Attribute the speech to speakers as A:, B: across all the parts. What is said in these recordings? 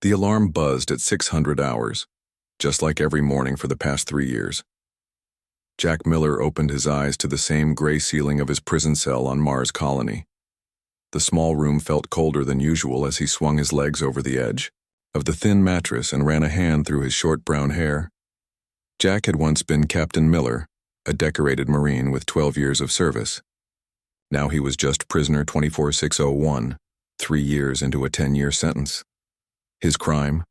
A: The alarm buzzed at 600 hours, just like every morning for the past 3 years. Jack Miller opened his eyes to the same gray ceiling of his prison cell on Mars Colony. The small room felt colder than usual as he swung his legs over the edge of the thin mattress and ran a hand through his short brown hair. Jack had once been Captain Miller, a decorated Marine with 12 years of service. Now he was just prisoner 24601, 3 years into a 10-year sentence. His crime?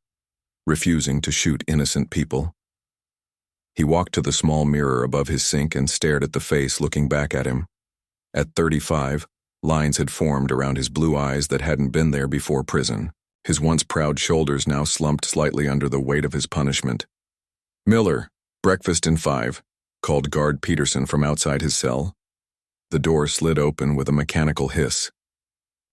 A: Refusing to shoot innocent people. He walked to the small mirror above his sink and stared at the face looking back at him. At 35, lines had formed around his blue eyes that hadn't been there before prison. His once proud shoulders now slumped slightly under the weight of his punishment. "Miller, breakfast in 5, called guard Peterson from outside his cell. The door slid open with a mechanical hiss.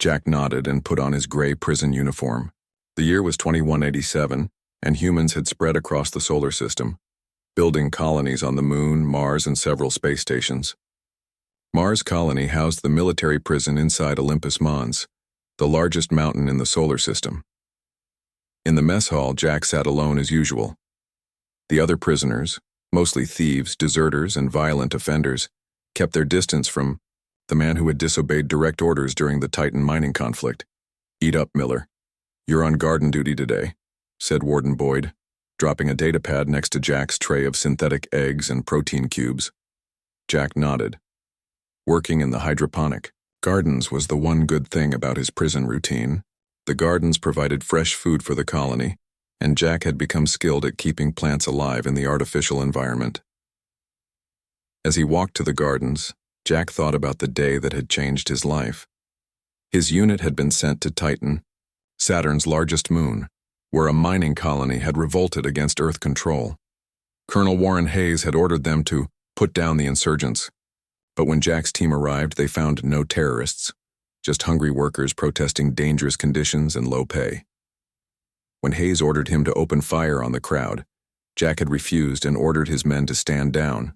A: Jack nodded and put on his gray prison uniform. The year was 2187, and humans had spread across the solar system, building colonies on the Moon, Mars, and several space stations. Mars Colony housed the military prison inside Olympus Mons, the largest mountain in the solar system. In the mess hall, Jack sat alone as usual. The other prisoners, mostly thieves, deserters, and violent offenders, kept their distance from the man who had disobeyed direct orders during the Titan mining conflict. "Eat up, Miller. You're on garden duty today," said Warden Boyd, dropping a datapad next to Jack's tray of synthetic eggs and protein cubes. Jack nodded. Working in the hydroponic gardens was the one good thing about his prison routine. The gardens provided fresh food for the colony, and Jack had become skilled at keeping plants alive in the artificial environment. As he walked to the gardens, Jack thought about the day that had changed his life. His unit had been sent to Titan, Saturn's largest moon, where a mining colony had revolted against Earth control. Colonel Warren Hayes had ordered them to put down the insurgents, but when Jack's team arrived, they found no terrorists, just hungry workers protesting dangerous conditions and low pay. When Hayes ordered him to open fire on the crowd, Jack had refused and ordered his men to stand down.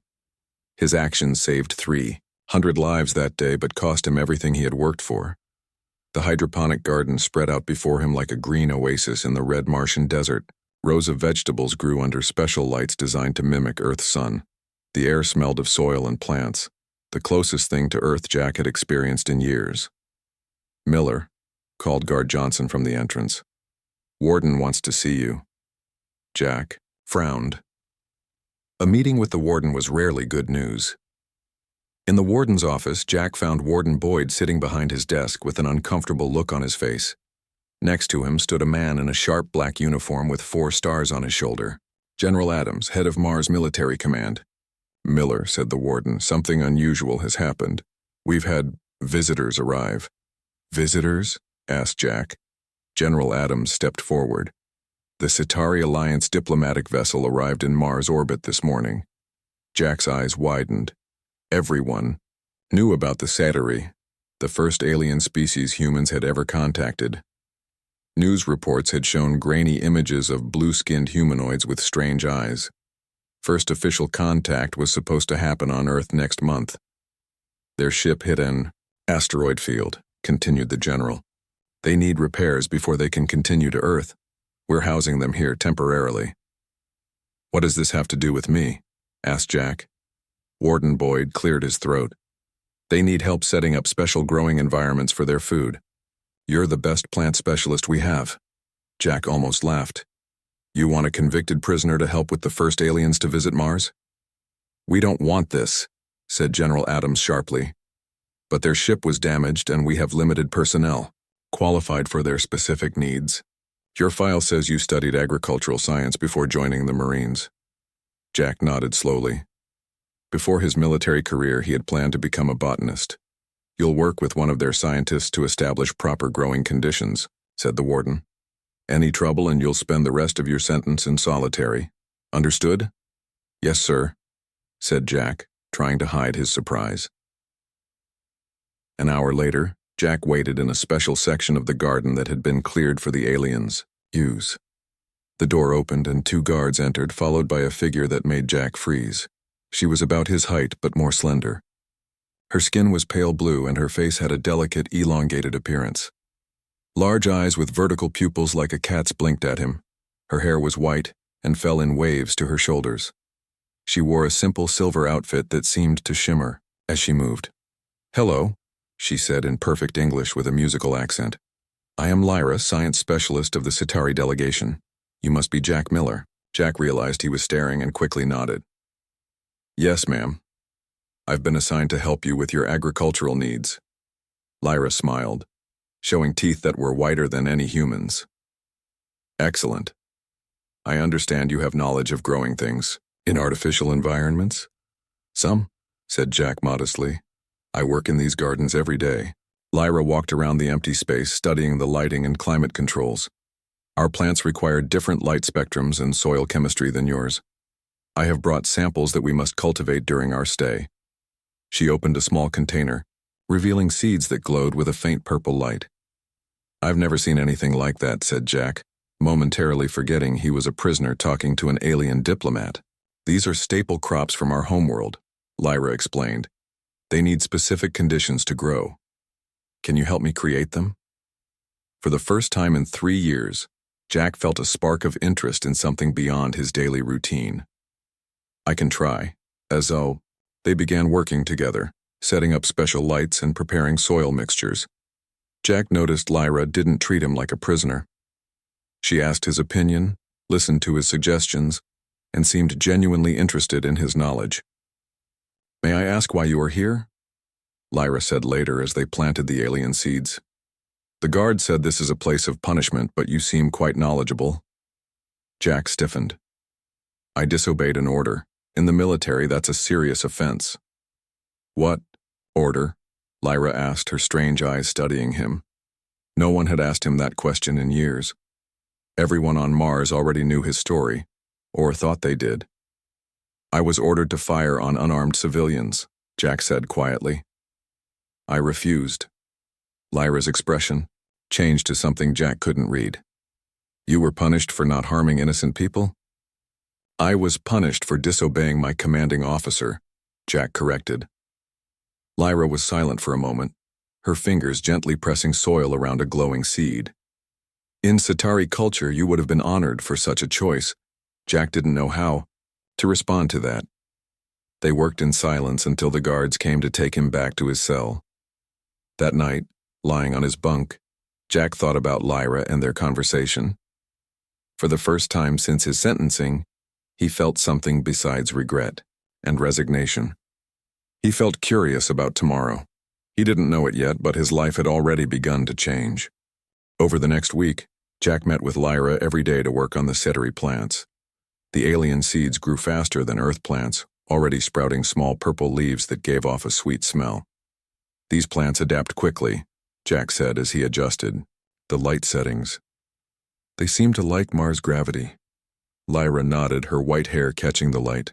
A: His actions saved 300 lives that day but cost him everything he had worked for. The hydroponic garden spread out before him like a green oasis in the red Martian desert. Rows of vegetables grew under special lights designed to mimic Earth's sun. The air smelled of soil and plants, the closest thing to Earth Jack had experienced in years. "Miller," called Guard Johnson from the entrance. "Warden wants to see you." Jack frowned. A meeting with the warden was rarely good news. In the warden's office, Jack found Warden Boyd sitting behind his desk with an uncomfortable look on his face. Next to him stood a man in a sharp black uniform with 4 stars on his shoulder. "General Adams, head of Mars Military Command." "Miller," said the warden, "something unusual has happened. We've had visitors arrive." "Visitors?" asked Jack. General Adams stepped forward. "The Centauri Alliance diplomatic vessel arrived in Mars orbit this morning." Jack's eyes widened. Everyone knew about the Centauri, the first alien species humans had ever contacted. News reports had shown grainy images of blue-skinned humanoids with strange eyes. First official contact was supposed to happen on Earth next month. "Their ship hit an asteroid field," continued the general. "They need repairs before they can continue to Earth. We're housing them here temporarily." "What does this have to do with me?" asked Jack. Warden Boyd cleared his throat. "They need help setting up special growing environments for their food. You're the best plant specialist we have." Jack almost laughed. "You want a convicted prisoner to help with the first aliens to visit Mars?" "We don't want this," said General Adams sharply. "But their ship was damaged and we have limited personnel, qualified for their specific needs. Your file says you studied agricultural science before joining the Marines." Jack nodded slowly. Before his military career, he had planned to become a botanist. "You'll work with one of their scientists to establish proper growing conditions," said the warden. "Any trouble and you'll spend the rest of your sentence in solitary. Understood?" "Yes, sir," said Jack, trying to hide his surprise. An hour later, Jack waited in a special section of the garden that had been cleared for the aliens' use. The door opened and 2 guards entered, followed by a figure that made Jack freeze. She was about his height but more slender. Her skin was pale blue and her face had a delicate, elongated appearance. Large eyes with vertical pupils like a cat's blinked at him. Her hair was white and fell in waves to her shoulders. She wore a simple silver outfit that seemed to shimmer as she moved. "Hello," she said in perfect English with a musical accent. "I am Lyra, science specialist of the Centauri delegation. You must be Jack Miller." Jack realized he was staring and quickly nodded. "Yes, ma'am. I've been assigned to help you with your agricultural needs." Lyra smiled, showing teeth that were whiter than any human's. "Excellent. I understand you have knowledge of growing things in artificial environments?" "Some," said Jack modestly. "I work in these gardens every day." Lyra walked around the empty space, studying the lighting and climate controls. "Our plants require different light spectrums and soil chemistry than yours. I have brought samples that we must cultivate during our stay." She opened a small container, revealing seeds that glowed with a faint purple light. "I've never seen anything like that," said Jack, momentarily forgetting he was a prisoner talking to an alien diplomat. "These are staple crops from our homeworld," Lyra explained. "They need specific conditions to grow. Can you help me create them?" For the first time in 3 years, Jack felt a spark of interest in something beyond his daily routine. "I can try." They began working together, setting up special lights and preparing soil mixtures. Jack noticed Lyra didn't treat him like a prisoner. She asked his opinion, listened to his suggestions, and seemed genuinely interested in his knowledge. "May I ask why you are here?" Lyra said later as they planted the alien seeds. "The guard said this is a place of punishment, but you seem quite knowledgeable." Jack stiffened. "I disobeyed an order. In the military, that's a serious offense." "What order?" Lyra asked, her strange eyes studying him. No one had asked him that question in years. Everyone on Mars already knew his story, or thought they did. "I was ordered to fire on unarmed civilians," Jack said quietly. "I refused." Lyra's expression changed to something Jack couldn't read. "You were punished for not harming innocent people?" "I was punished for disobeying my commanding officer," Jack corrected. Lyra was silent for a moment, her fingers gently pressing soil around a glowing seed. In Centauri culture, you would have been honored for such a choice. Jack didn't know how to respond to that. They worked in silence until the guards came to take him back to his cell. That night, lying on his bunk, Jack thought about Lyra and their conversation. For the first time since his sentencing, he felt something besides regret and resignation. He felt curious about tomorrow. He didn't know it yet, but his life had already begun to change. Over the next week, Jack met with Lyra every day to work on the Centauri plants. The alien seeds grew faster than Earth plants, already sprouting small purple leaves that gave off a sweet smell. "These plants adapt quickly," Jack said as he adjusted the light settings. "They seem to like Mars gravity." Lyra nodded, her white hair catching the light.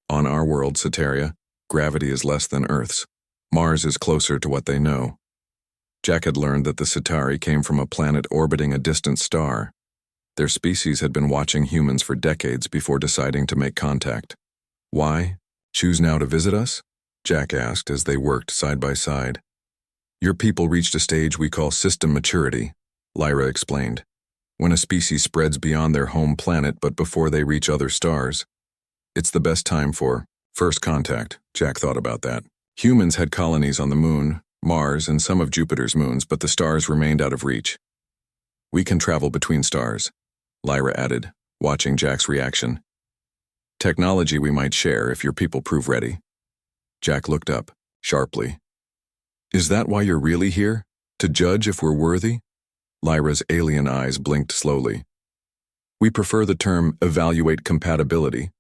A: "On our world, Cetaria, gravity is less than Earth's. Mars is closer to what they know." Jack had learned that the Centauri came from a planet orbiting a distant star. Their species had been watching humans for decades before deciding to make contact. "Why choose now to visit us?" Jack asked as they worked side by side. "Your people reached a stage we call system maturity," Lyra explained. "When a species spreads beyond their home planet but before they reach other stars. It's the best time for first contact." Jack thought about that. Humans had colonies on the Moon, Mars, and some of Jupiter's moons, but the stars remained out of reach. "We can travel between stars," Lyra added, watching Jack's reaction. "Technology we might share if your people prove ready." Jack looked up, sharply. "Is that why you're really here? To judge if we're worthy?" Lyra's alien eyes blinked slowly. "We prefer the term evaluate compatibility.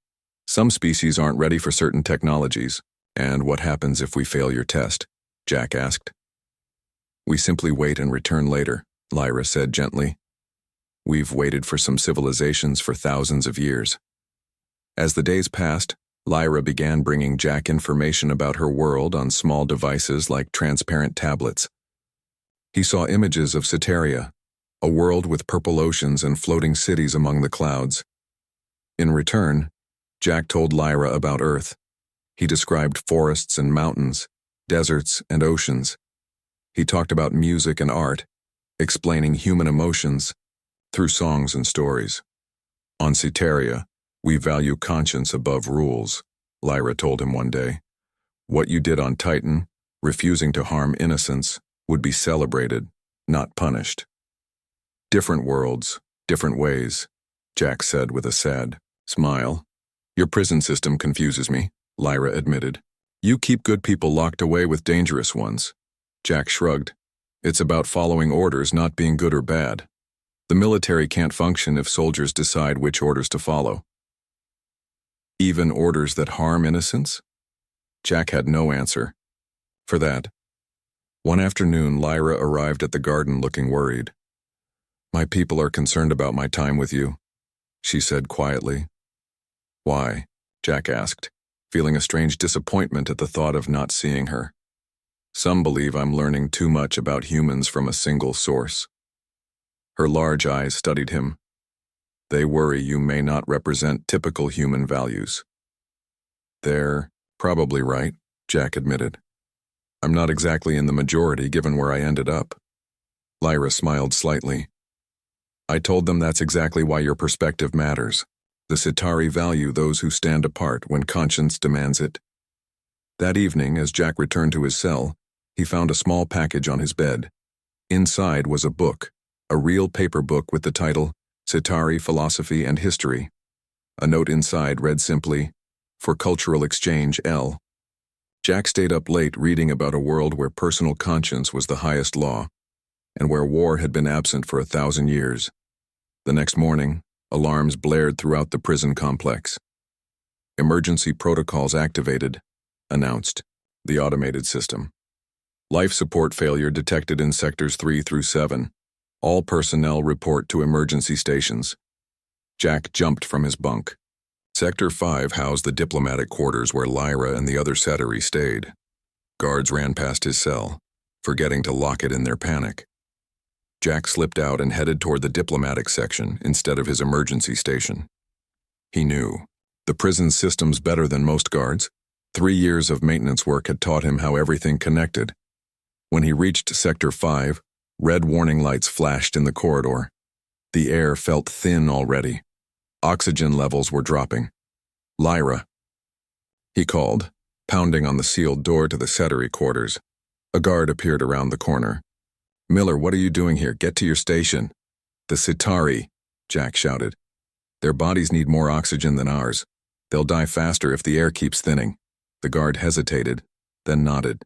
A: Some species aren't ready for certain technologies. And what happens if we fail your test?" Jack asked. "We simply wait and return later," Lyra said gently. "We've waited for some civilizations for thousands of years." As the days passed, Lyra began bringing Jack information about her world on small devices like transparent tablets. He saw images of Cetaria, a world with purple oceans and floating cities among the clouds. In return, Jack told Lyra about Earth. He described forests and mountains, deserts and oceans. He talked about music and art, explaining human emotions through songs and stories. On Cetaria, we value conscience above rules, Lyra told him one day. What you did on Titan, refusing to harm innocents, would be celebrated, not punished. Different worlds, different ways, Jack said with a sad smile. Your prison system confuses me, Lyra admitted. You keep good people locked away with dangerous ones. Jack shrugged. It's about following orders, not being good or bad. The military can't function if soldiers decide which orders to follow. Even orders that harm innocents? Jack had no answer for that. One afternoon, Lyra arrived at the garden looking worried. My people are concerned about my time with you, she said quietly. Why? Jack asked, feeling a strange disappointment at the thought of not seeing her. Some believe I'm learning too much about humans from a single source. Her large eyes studied him. They worry you may not represent typical human values. They're probably right, Jack admitted. I'm not exactly in the majority given where I ended up. Lyra smiled slightly. I told them that's exactly why your perspective matters. The Cetari value those who stand apart when conscience demands it. That evening, as Jack returned to his cell, he found a small package on his bed. Inside was a book, a real paper book with the title, Cetari Philosophy and History. A note inside read simply, For Cultural Exchange, L. Jack stayed up late reading about a world where personal conscience was the highest law, and where war had been absent for 1,000 years. The next morning, alarms blared throughout the prison complex. Emergency protocols activated, announced the automated system. Life support failure detected in sectors 3 through 7. All personnel report to emergency stations. Jack jumped from his bunk. Sector 5 housed the diplomatic quarters where Lyra and the other Cetari stayed. Guards ran past his cell, forgetting to lock it in their panic. Jack slipped out and headed toward the diplomatic section instead of his emergency station. He knew the prison system's better than most guards. 3 years of maintenance work had taught him how everything connected. When he reached Sector 5, red warning lights flashed in the corridor. The air felt thin already. Oxygen levels were dropping. Lyra, he called, pounding on the sealed door to the Cetari quarters. A guard appeared around the corner. Miller, what are you doing here? Get to your station. The Cetari, Jack shouted. Their bodies need more oxygen than ours. They'll die faster if the air keeps thinning. The guard hesitated, then nodded.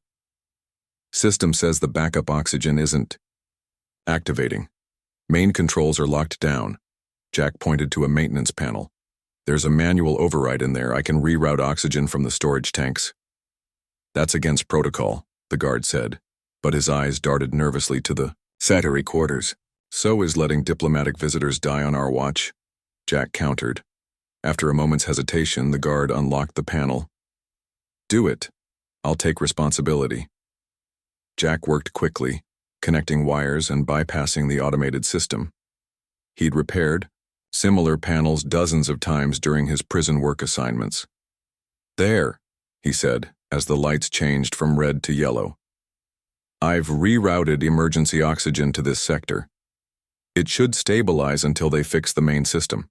A: System says the backup oxygen isn't activating. Main controls are locked down. Jack pointed to a maintenance panel. There's a manual override in there. I can reroute oxygen from the storage tanks. That's against protocol, the guard said, but his eyes darted nervously to the Cetari quarters. So is letting diplomatic visitors die on our watch, Jack countered. After a moment's hesitation, the guard unlocked the panel. Do it. I'll take responsibility. Jack worked quickly, connecting wires and bypassing the automated system. He'd repaired similar panels dozens of times during his prison work assignments. There, he said, as the lights changed from red to yellow. I've rerouted emergency oxygen to this sector. It should stabilize until they fix the main system.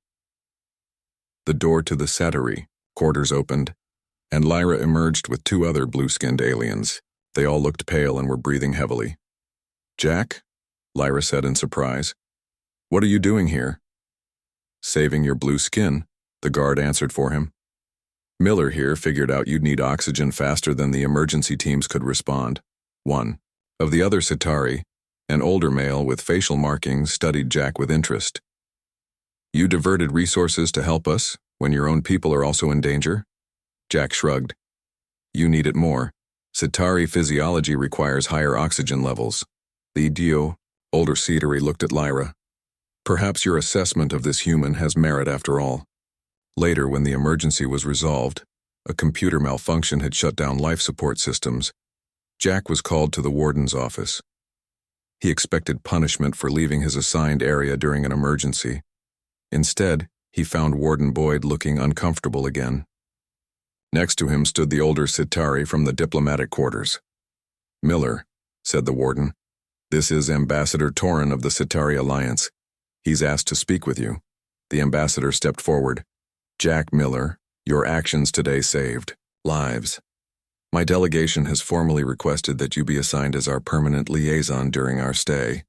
A: The door to the Cetari quarters opened, and Lyra emerged with 2 other blue-skinned aliens. They all looked pale and were breathing heavily. Jack? Lyra said in surprise. What are you doing here? Saving your blue skin, the guard answered for him. Miller here figured out you'd need oxygen faster than the emergency teams could respond. One of the other Cetari, an older male with facial markings, studied Jack with interest. You diverted resources to help us when your own people are also in danger? Jack shrugged. You need it more. Cetari physiology requires higher oxygen levels. The Dio, older Cetari, looked at Lyra. Perhaps your assessment of this human has merit after all. Later, when the emergency was resolved, a computer malfunction had shut down life support systems. Jack was called to the warden's office. He expected punishment for leaving his assigned area during an emergency. Instead, he found Warden Boyd looking uncomfortable again. Next to him stood the older Cetari from the diplomatic quarters. Miller, said the warden, This is Ambassador Torin of the Centauri Alliance. He's asked to speak with you. The ambassador stepped forward. Jack Miller, your actions today saved lives. My delegation has formally requested that you be assigned as our permanent liaison during our stay.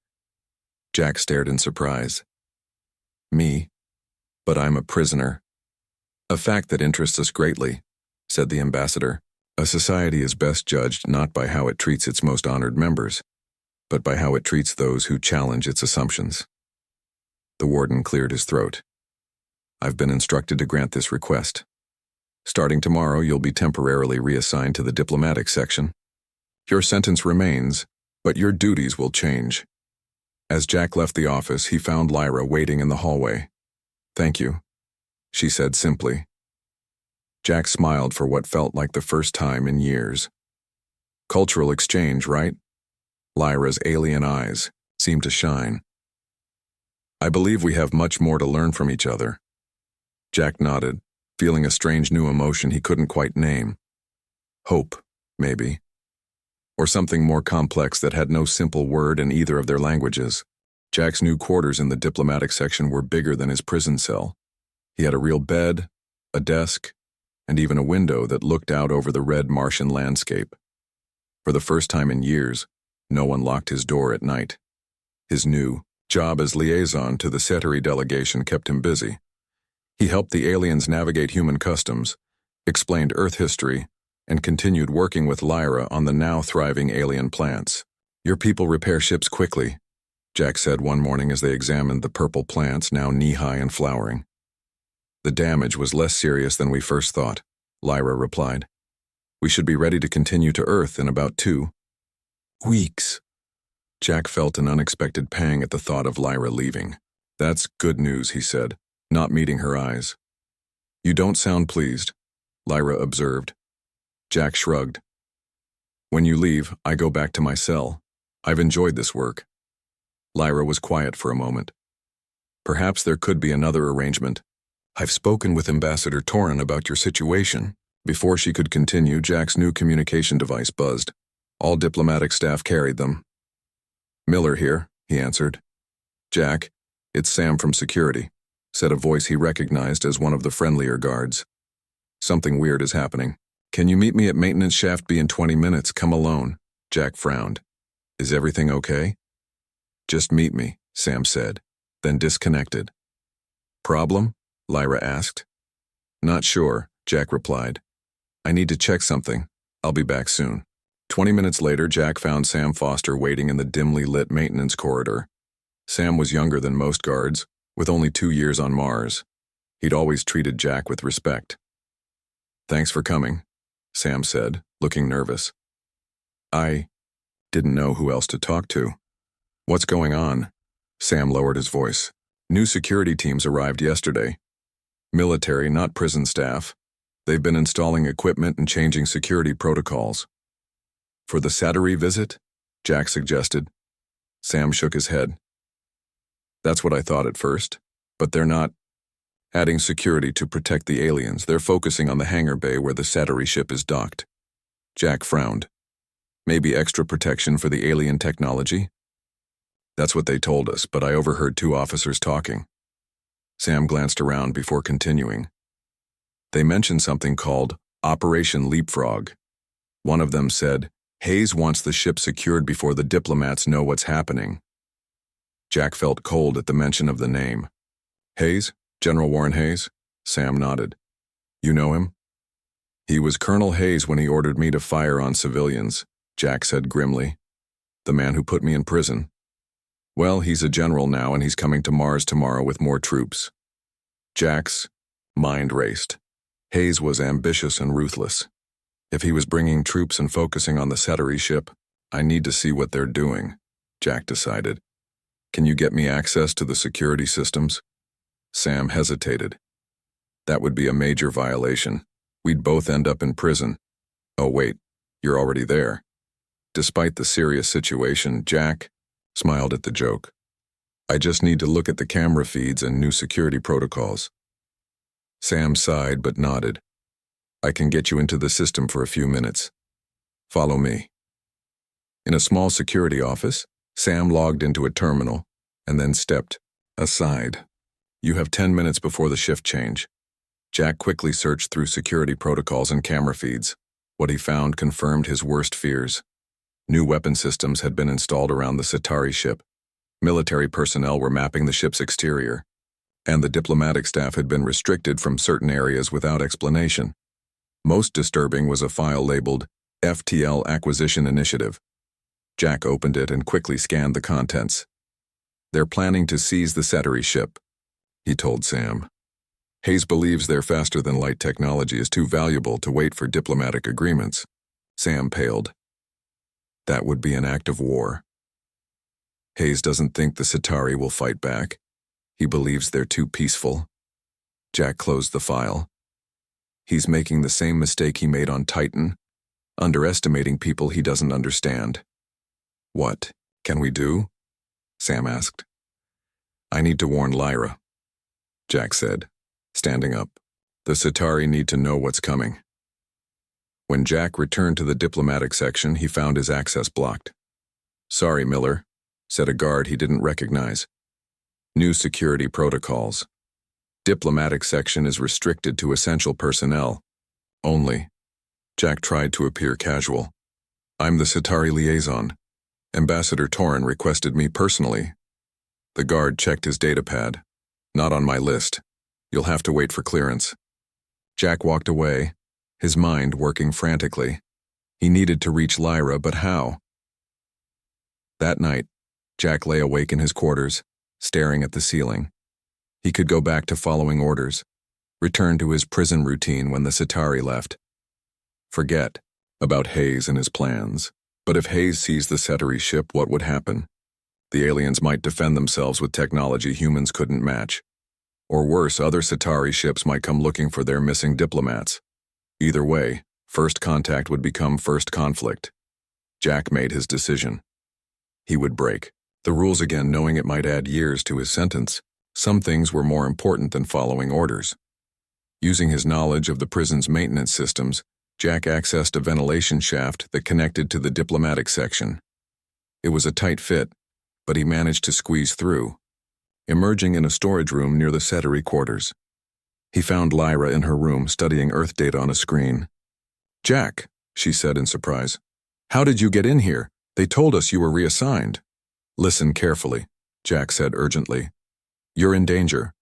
A: Jack stared in surprise. Me? But I'm a prisoner. A fact that interests us greatly, said the ambassador. A society is best judged not by how it treats its most honored members, but by how it treats those who challenge its assumptions. The warden cleared his throat. I've been instructed to grant this request. Starting tomorrow, you'll be temporarily reassigned to the diplomatic section. Your sentence remains, but your duties will change. As Jack left the office, he found Lyra waiting in the hallway. Thank you, she said simply. Jack smiled for what felt like the first time in years. Cultural exchange, right? Lyra's alien eyes seemed to shine. I believe we have much more to learn from each other. Jack nodded, feeling a strange new emotion he couldn't quite name. Hope, maybe. Or something more complex that had no simple word in either of their languages. Jack's new quarters in the diplomatic section were bigger than his prison cell. He had a real bed, a desk, and even a window that looked out over the red Martian landscape. For the first time in years, no one locked his door at night. His new job as liaison to the Centauri delegation kept him busy. He helped the aliens navigate human customs, explained Earth history, and continued working with Lyra on the now thriving alien plants. Your people repair ships quickly, Jack said one morning as they examined the purple plants now knee-high and flowering. The damage was less serious than we first thought, Lyra replied. We should be ready to continue to Earth in about 2 weeks. Jack felt an unexpected pang at the thought of Lyra leaving. That's good news, he said, not meeting her eyes. You don't sound pleased, Lyra observed. Jack shrugged. When you leave, I go back to my cell. I've enjoyed this work. Lyra was quiet for a moment. Perhaps there could be another arrangement. I've spoken with Ambassador Torin about your situation. Before she could continue, Jack's new communication device buzzed. All diplomatic staff carried them. Miller here, he answered. Jack, it's Sam from security, said a voice he recognized as one of the friendlier guards. Something weird is happening. Can you meet me at Maintenance Shaft B in 20 minutes? Come alone. Jack frowned. Is everything okay? Just meet me, Sam said, then disconnected. Problem? Lyra asked. Not sure, Jack replied. I need to check something. I'll be back soon. 20 minutes later, Jack found Sam Foster waiting in the dimly lit maintenance corridor. Sam was younger than most guards, with only 2 years on Mars. He'd always treated Jack with respect. Thanks for coming, Sam said, looking nervous. I didn't know who else to talk to. What's going on? Sam lowered his voice. New security teams arrived yesterday. Military, not prison staff. They've been installing equipment and changing security protocols. For the Centauri visit? Jack suggested. Sam shook his head. That's what I thought at first, but they're not adding security to protect the aliens. They're focusing on the hangar bay where the Centauri ship is docked. Jack frowned. Maybe extra protection for the alien technology? That's what they told us, but I overheard 2 officers talking. Sam glanced around before continuing. They mentioned something called Operation Leapfrog. One of them said, Hayes wants the ship secured before the diplomats know what's happening. Jack felt cold at the mention of the name. Hayes? General Warren Hayes? Sam nodded. You know him? He was Colonel Hayes when he ordered me to fire on civilians, Jack said grimly. The man who put me in prison. Well, he's a general now and he's coming to Mars tomorrow with more troops. Jack's mind raced. Hayes was ambitious and ruthless. If he was bringing troops and focusing on the Centauri ship, I need to see what they're doing, Jack decided. Can you get me access to the security systems? Sam hesitated. That would be a major violation. We'd both end up in prison. Oh wait, you're already there. Despite the serious situation, Jack smiled at the joke. I just need to look at the camera feeds and new security protocols. Sam sighed but nodded. I can get you into the system for a few minutes. Follow me. In a small security office, Sam logged into a terminal and then stepped aside. You have 10 minutes before the shift change. Jack quickly searched through security protocols and camera feeds. What he found confirmed his worst fears. New weapon systems had been installed around the Centauri ship. Military personnel were mapping the ship's exterior, and the diplomatic staff had been restricted from certain areas without explanation. Most disturbing was a file labeled FTL Acquisition Initiative. Jack opened it and quickly scanned the contents. They're planning to seize the Centauri ship, he told Sam. Hayes believes their faster-than-light technology is too valuable to wait for diplomatic agreements. Sam paled. That would be an act of war. Hayes doesn't think the Centauri will fight back. He believes they're too peaceful. Jack closed the file. He's making the same mistake he made on Titan, underestimating people he doesn't understand. What can we do? Sam asked. I need to warn Lyra, Jack said, standing up. The Centauri need to know what's coming. When Jack returned to the diplomatic section, he found his access blocked. Sorry, Miller, said a guard he didn't recognize. New security protocols. Diplomatic section is restricted to essential personnel. Only. Jack tried to appear casual. I'm the Centauri liaison. Ambassador Torrin requested me personally. The guard checked his datapad. Not on my list. You'll have to wait for clearance. Jack walked away, his mind working frantically. He needed to reach Lyra, but how? That night, Jack lay awake in his quarters, staring at the ceiling. He could go back to following orders, return to his prison routine when the Centauri left. Forget about Hayes and his plans. But if Hayes seized the Centauri ship, what would happen? The aliens might defend themselves with technology humans couldn't match. Or worse, other Centauri ships might come looking for their missing diplomats. Either way, first contact would become first conflict. Jack made his decision. He would break the rules again, knowing it might add years to his sentence. Some things were more important than following orders. Using his knowledge of the prison's maintenance systems, Jack accessed a ventilation shaft that connected to the diplomatic section. It was a tight fit, but he managed to squeeze through, emerging in a storage room near the Centauri quarters. He found Lyra in her room studying Earth data on a screen. Jack, she said in surprise. How did you get in here? They told us you were reassigned. Listen carefully, Jack said urgently. You're in danger.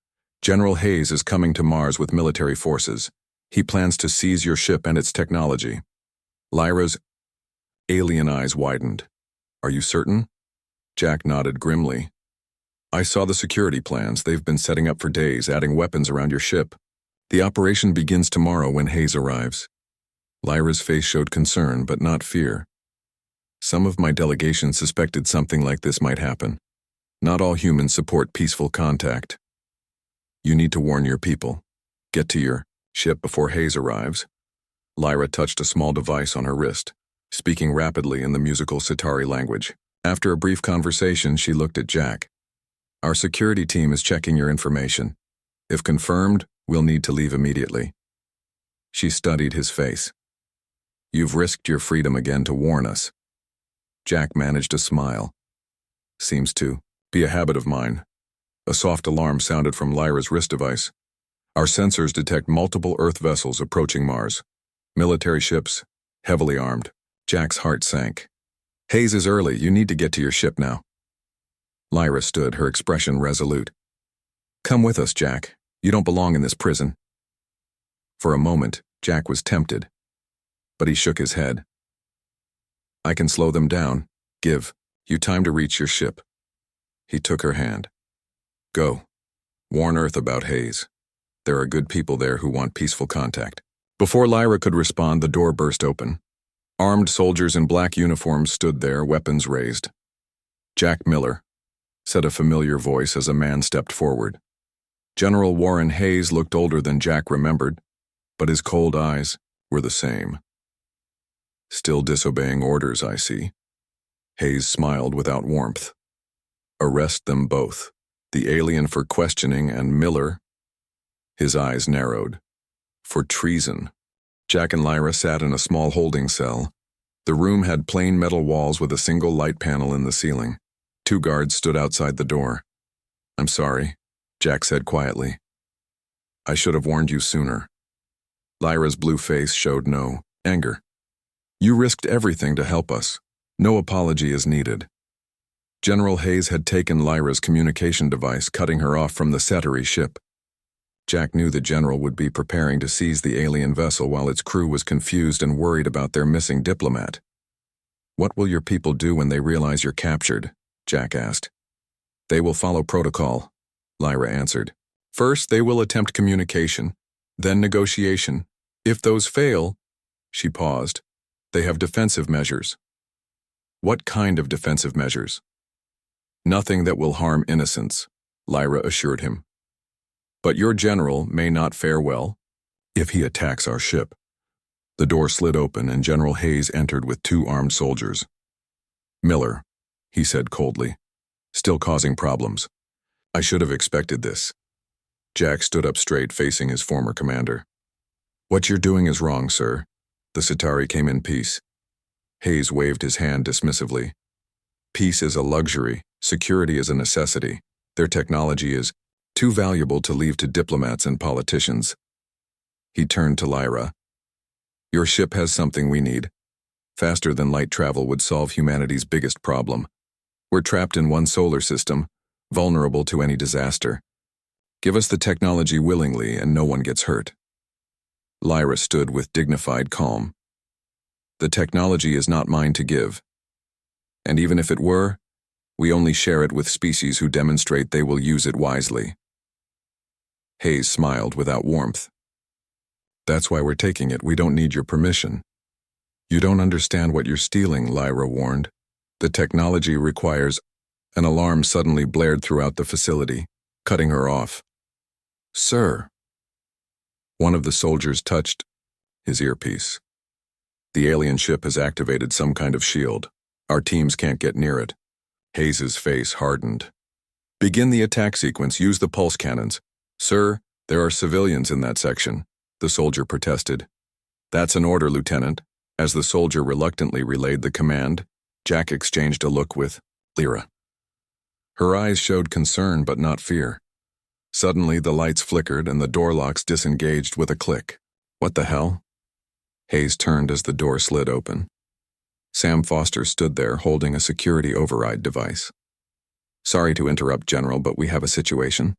A: General Hayes is coming to Mars with military forces. He plans to seize your ship and its technology. Lyra's alien eyes widened. Are you certain? Jack nodded grimly. I saw the security plans they've been setting up for days, adding weapons around your ship. The operation begins tomorrow when Hayes arrives. Lyra's face showed concern, but not fear. Some of my delegation suspected something like this might happen. Not all humans support peaceful contact. You need to warn your people. Get to your ship before Hayes arrives. Lyra touched a small device on her wrist, speaking rapidly in the musical Centauri language. After a brief conversation, she looked at Jack. Our security team is checking your information. If confirmed, we'll need to leave immediately. She studied his face. You've risked your freedom again to warn us. Jack managed a smile. Seems to be a habit of mine. A soft alarm sounded from Lyra's wrist device. Our sensors detect multiple Earth vessels approaching Mars. Military ships, heavily armed. Jack's heart sank. Hayes is early. You need to get to your ship now. Lyra stood, her expression resolute. Come with us, Jack. You don't belong in this prison. For a moment, Jack was tempted, but he shook his head. I can slow them down. Give you time to reach your ship. He took her hand. Go. Warn Earth about Hayes. There are good people there who want peaceful contact. Before Lyra could respond, the door burst open. Armed soldiers in black uniforms stood there, weapons raised. Jack Miller, said a familiar voice as a man stepped forward. General Warren Hayes looked older than Jack remembered, but his cold eyes were the same. Still disobeying orders, I see. Hayes smiled without warmth. Arrest them both, the alien for questioning and Miller. His eyes narrowed. For treason. Jack and Lyra sat in a small holding cell. The room had plain metal walls with a single light panel in the ceiling. Two guards stood outside the door. "I'm sorry," Jack said quietly. "I should have warned you sooner." Lyra's blue face showed no anger. "You risked everything to help us. No apology is needed." General Hayes had taken Lyra's communication device, cutting her off from the Ceteri ship. Jack knew the general would be preparing to seize the alien vessel while its crew was confused and worried about their missing diplomat. "What will your people do when they realize you're captured?" Jack asked. "They will follow protocol," Lyra answered. "First, they will attempt communication, then negotiation. If those fail," she paused, "they have defensive measures." "What kind of defensive measures?" "Nothing that will harm innocents," Lyra assured him. "But your general may not fare well if he attacks our ship." The door slid open and General Hayes entered with two armed soldiers. "Miller," he said coldly, "still causing problems. I should have expected this." Jack stood up straight, facing his former commander. "What you're doing is wrong, sir. The Ceteri came in peace." Hayes waved his hand dismissively. "Peace is a luxury. Security is a necessity. Their technology is too valuable to leave to diplomats and politicians." He turned to Lyra. "Your ship has something we need. Faster than light travel would solve humanity's biggest problem. We're trapped in one solar system, vulnerable to any disaster. Give us the technology willingly and no one gets hurt." Lyra stood with dignified calm. "The technology is not mine to give. And even if it were, we only share it with species who demonstrate they will use it wisely." Hayes smiled without warmth. "That's why we're taking it. We don't need your permission." "You don't understand what you're stealing," Lyra warned. "The technology requires—" An alarm suddenly blared throughout the facility, cutting her off. "Sir." One of the soldiers touched his earpiece. "The alien ship has activated some kind of shield. Our teams can't get near it." Hayes's face hardened. "Begin the attack sequence. Use the pulse cannons." "Sir, there are civilians in that section," the soldier protested. "That's an order, Lieutenant." As the soldier reluctantly relayed the command, Jack exchanged a look with Lyra. Her eyes showed concern but not fear. Suddenly, the lights flickered and the door locks disengaged with a click. "What the hell?" Hayes turned as the door slid open. Sam Foster stood there holding a security override device. "Sorry to interrupt, General, but we have a situation."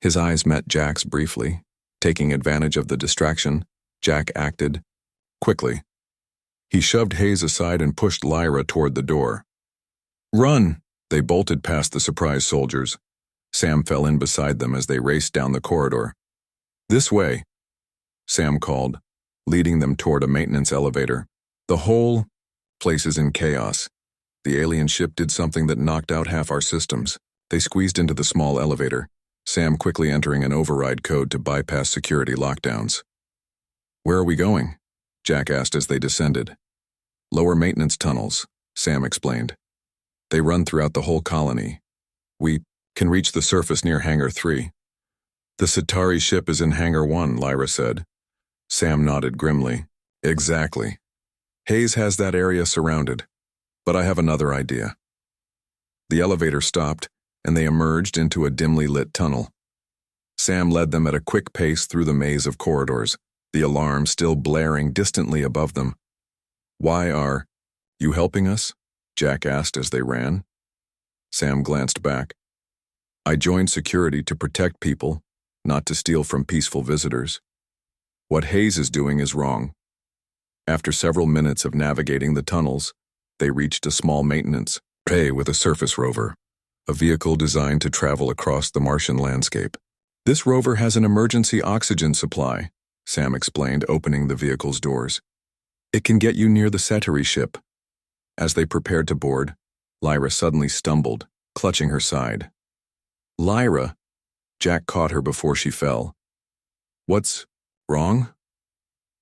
A: His eyes met Jack's briefly. Taking advantage of the distraction, Jack acted quickly. He shoved Hayes aside and pushed Lyra toward the door. "Run!" They bolted past the surprised soldiers. Sam fell in beside them as they raced down the corridor. "This way," Sam called, leading them toward a maintenance elevator. The whole place is in chaos. The alien ship did something that knocked out half our systems. They squeezed into the small elevator, Sam quickly entering an override code to bypass security lockdowns. "Where are we going?" Jack asked as they descended. "Lower maintenance tunnels," Sam explained. "They run throughout the whole colony. We can reach the surface near Hangar 3. "The Ceteri ship is in Hangar 1, Lyra said. Sam nodded grimly. "Exactly. Hayes has that area surrounded. But I have another idea." The elevator stopped, and they emerged into a dimly lit tunnel. Sam led them at a quick pace through the maze of corridors, the alarm still blaring distantly above them. "Why are you helping us?" Jack asked as they ran. Sam glanced back. "I joined security to protect people, not to steal from peaceful visitors. What Hayes is doing is wrong." After several minutes of navigating the tunnels, they reached a small maintenance bay with a surface rover, a vehicle designed to travel across the Martian landscape. "This rover has an emergency oxygen supply," Sam explained, opening the vehicle's doors. "It can get you near the Ceteri ship." As they prepared to board, Lyra suddenly stumbled, clutching her side. "Lyra!" Jack caught her before she fell. "What's wrong?"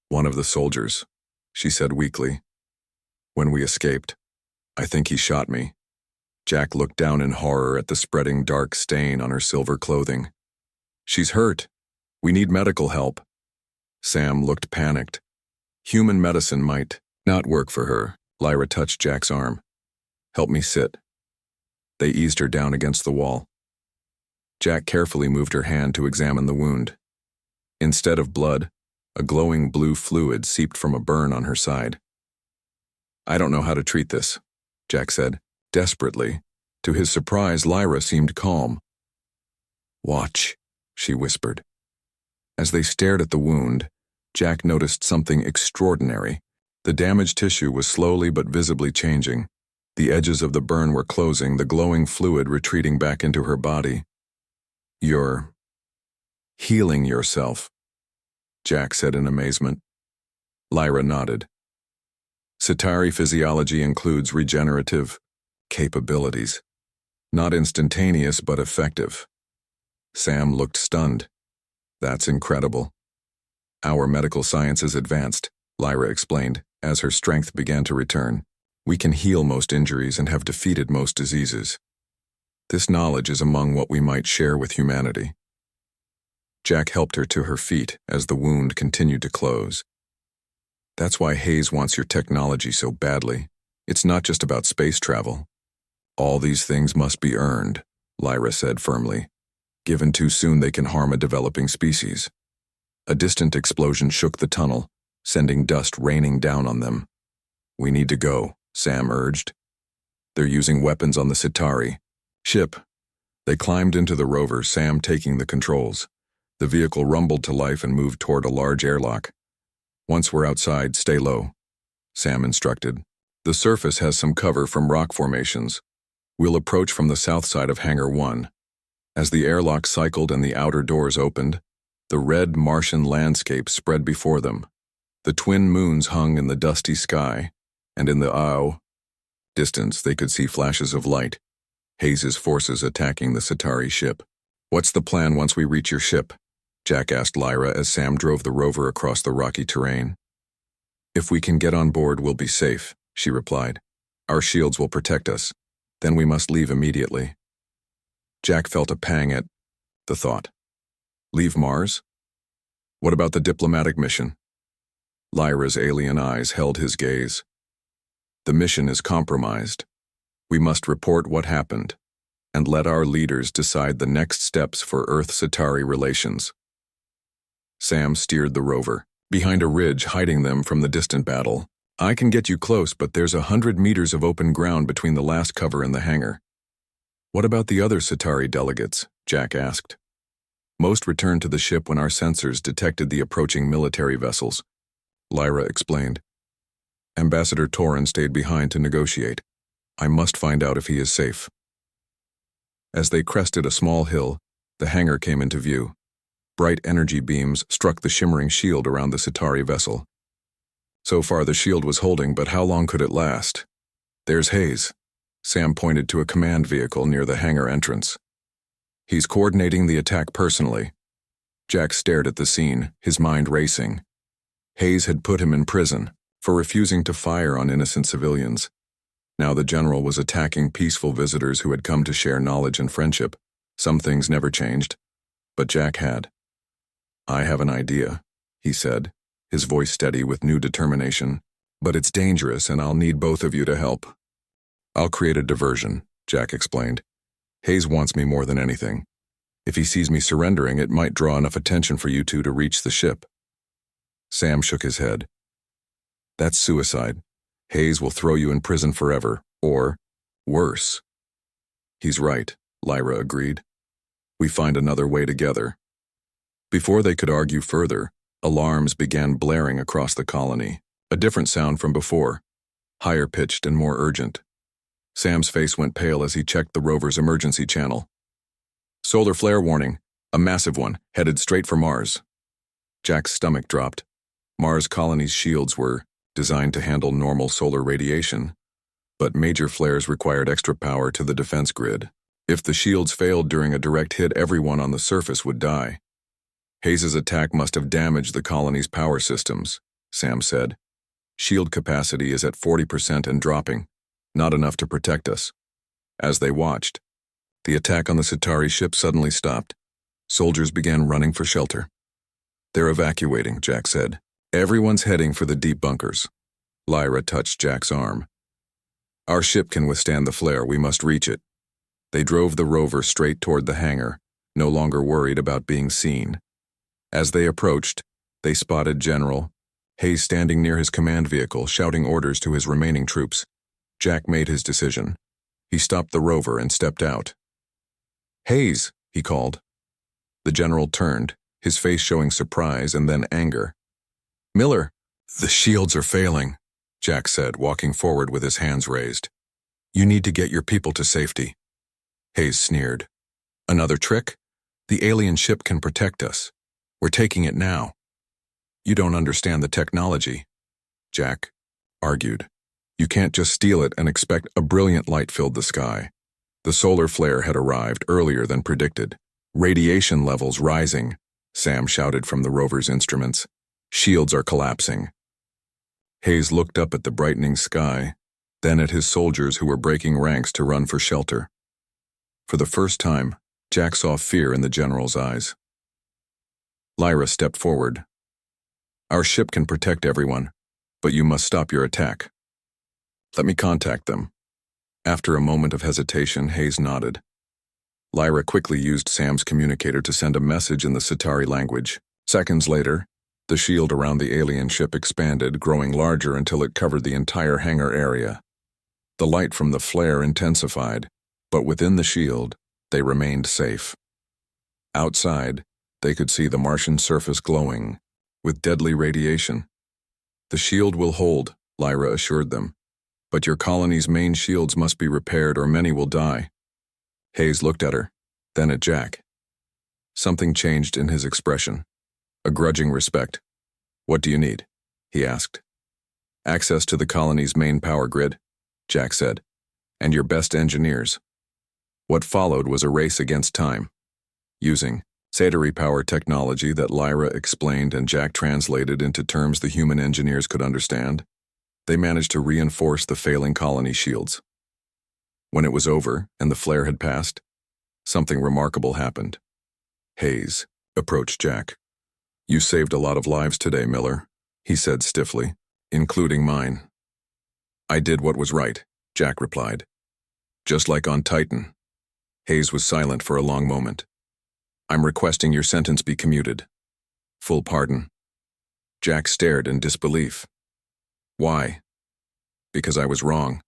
A: "One of the soldiers," she said weakly. "When we escaped, I think he shot me." Jack looked down in horror at the spreading dark stain on her silver clothing. "She's hurt. We need medical help." Sam looked panicked. "Human medicine might not work for her." Lyra touched Jack's arm. "Help me sit." They eased her down against the wall. Jack carefully moved her hand to examine the wound. Instead of blood, a glowing blue fluid seeped from a burn on her side. "I don't know how to treat this," Jack said, desperately. To his surprise, Lyra seemed calm. "Watch," she whispered. As they stared at the wound, Jack noticed something extraordinary. The damaged tissue was slowly but visibly changing. The edges of the burn were closing, the glowing fluid retreating back into her body. "You're healing yourself," Jack said in amazement. Lyra nodded. "Sitari physiology includes regenerative capabilities. Not instantaneous, but effective." Sam looked stunned. "That's incredible." "Our medical science is advanced," Lyra explained, as her strength began to return. "We can heal most injuries and have defeated most diseases. This knowledge is among what we might share with humanity." Jack helped her to her feet as the wound continued to close. "That's why Hayes wants your technology so badly. It's not just about space travel." "All these things must be earned," Lyra said firmly. "Given too soon, they can harm a developing species." A distant explosion shook the tunnel, sending dust raining down on them. "We need to go," Sam urged. "They're using weapons on the Sitari ship." They climbed into the rover, Sam taking the controls. The vehicle rumbled to life and moved toward a large airlock. "Once we're outside, stay low," Sam instructed. "The surface has some cover from rock formations. We'll approach from the south side of Hangar 1. As the airlock cycled and the outer doors opened, the red Martian landscape spread before them. The twin moons hung in the dusty sky, and in the distance they could see flashes of light. Hayes' forces attacking the Sitari ship. "What's the plan once we reach your ship?" Jack asked Lyra as Sam drove the rover across the rocky terrain. "If we can get on board, we'll be safe," she replied. "Our shields will protect us. Then we must leave immediately." Jack felt a pang at the thought. Leave Mars? What about the diplomatic mission? Lyra's alien eyes held his gaze. "The mission is compromised. We must report what happened, and let our leaders decide the next steps for Earth-Sitari relations." Sam steered the rover, behind a ridge hiding them from the distant battle. "I can get you close, but there's 100 meters of open ground between the last cover and the hangar." "What about the other Sitari delegates?" Jack asked. "Most returned to the ship when our sensors detected the approaching military vessels," Lyra explained. "Ambassador Torin stayed behind to negotiate. I must find out if he is safe." As they crested a small hill, the hangar came into view. Bright energy beams struck the shimmering shield around the Sitari vessel. So far the shield was holding, but how long could it last? "There's Hayes." Sam pointed to a command vehicle near the hangar entrance. "He's coordinating the attack personally." Jack stared at the scene, his mind racing. Hayes had put him in prison for refusing to fire on innocent civilians. Now the general was attacking peaceful visitors who had come to share knowledge and friendship. Some things never changed, but Jack had. "I have an idea," he said, his voice steady with new determination. "But it's dangerous and I'll need both of you to help." "I'll create a diversion," Jack explained. "Hayes wants me more than anything. If he sees me surrendering, it might draw enough attention for you two to reach the ship." Sam shook his head. "That's suicide. Hayes will throw you in prison forever, or worse." "He's right," Lyra agreed. "We find another way together." Before they could argue further, alarms began blaring across the colony, a different sound from before, higher pitched and more urgent. Sam's face went pale as he checked the rover's emergency channel. "Solar flare warning, a massive one, headed straight for Mars." Jack's stomach dropped. Mars colony's shields were designed to handle normal solar radiation, but major flares required extra power to the defense grid. If the shields failed during a direct hit, everyone on the surface would die. "Hayes' attack must have damaged the colony's power systems," Sam said. "Shield capacity is at 40% and dropping, not enough to protect us." As they watched, the attack on the Sitari ship suddenly stopped. Soldiers began running for shelter. "They're evacuating," Jack said. "Everyone's heading for the deep bunkers." Lyra touched Jack's arm. "Our ship can withstand the flare. We must reach it." They drove the rover straight toward the hangar, no longer worried about being seen. As they approached, they spotted General Hayes standing near his command vehicle, shouting orders to his remaining troops. Jack made his decision. He stopped the rover and stepped out. "Hayes," he called. The general turned, his face showing surprise and then anger. "Miller, the shields are failing," Jack said, walking forward with his hands raised. "You need to get your people to safety." Hayes sneered. "Another trick? The alien ship can protect us. We're taking it now." "You don't understand the technology," Jack argued. "You can't just steal it and expect." A brilliant light filled the sky. The solar flare had arrived earlier than predicted. "Radiation levels rising," Sam shouted from the rover's instruments. "Shields are collapsing." Hayes looked up at the brightening sky, then at his soldiers who were breaking ranks to run for shelter. For the first time, Jack saw fear in the general's eyes. Lyra stepped forward. "Our ship can protect everyone, but you must stop your attack." "Let me contact them." After a moment of hesitation, Hayes nodded. Lyra quickly used Sam's communicator to send a message in the Centauri language. Seconds later, the shield around the alien ship expanded, growing larger until it covered the entire hangar area. The light from the flare intensified, but within the shield, they remained safe. Outside, they could see the Martian surface glowing, with deadly radiation. "The shield will hold," Lyra assured them. "But your colony's main shields must be repaired or many will die." Hayes looked at her, then at Jack. Something changed in his expression. A grudging respect. "What do you need?" he asked. "Access to the colony's main power grid," Jack said, "and your best engineers." What followed was a race against time. Using Centauri power technology that Lyra explained and Jack translated into terms the human engineers could understand, they managed to reinforce the failing colony shields. When it was over and the flare had passed, something remarkable happened. Hayes approached Jack. "You saved a lot of lives today, Miller," he said stiffly, "including mine." "I did what was right," Jack replied. "Just like on Titan." Hayes was silent for a long moment. "I'm requesting your sentence be commuted." "Full pardon." Jack stared in disbelief. "Why?" "Because I was wrong,"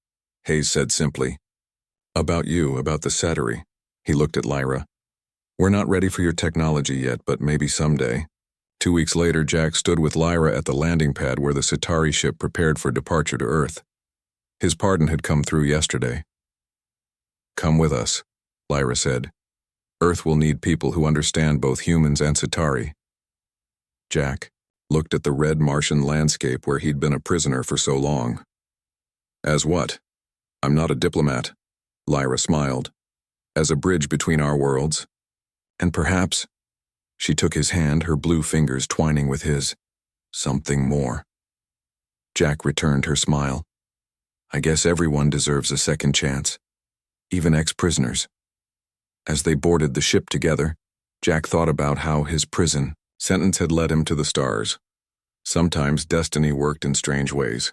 A: Hayes said simply. "About you, about the Centauri." He looked at Lyra. "We're not ready for your technology yet, but maybe someday." 2 weeks later, Jack stood with Lyra at the landing pad where the Centauri ship prepared for departure to Earth. His pardon had come through yesterday. "Come with us," Lyra said. "Earth will need people who understand both humans and Centauri." Jack looked at the red Martian landscape where he'd been a prisoner for so long. "As what? I'm not a diplomat," Lyra smiled. "As a bridge between our worlds. And perhaps," she took his hand, her blue fingers twining with his, "something more." Jack returned her smile. "I guess everyone deserves a second chance, even ex-prisoners." As they boarded the ship together, Jack thought about how his prison sentence had led him to the stars. Sometimes destiny worked in strange ways.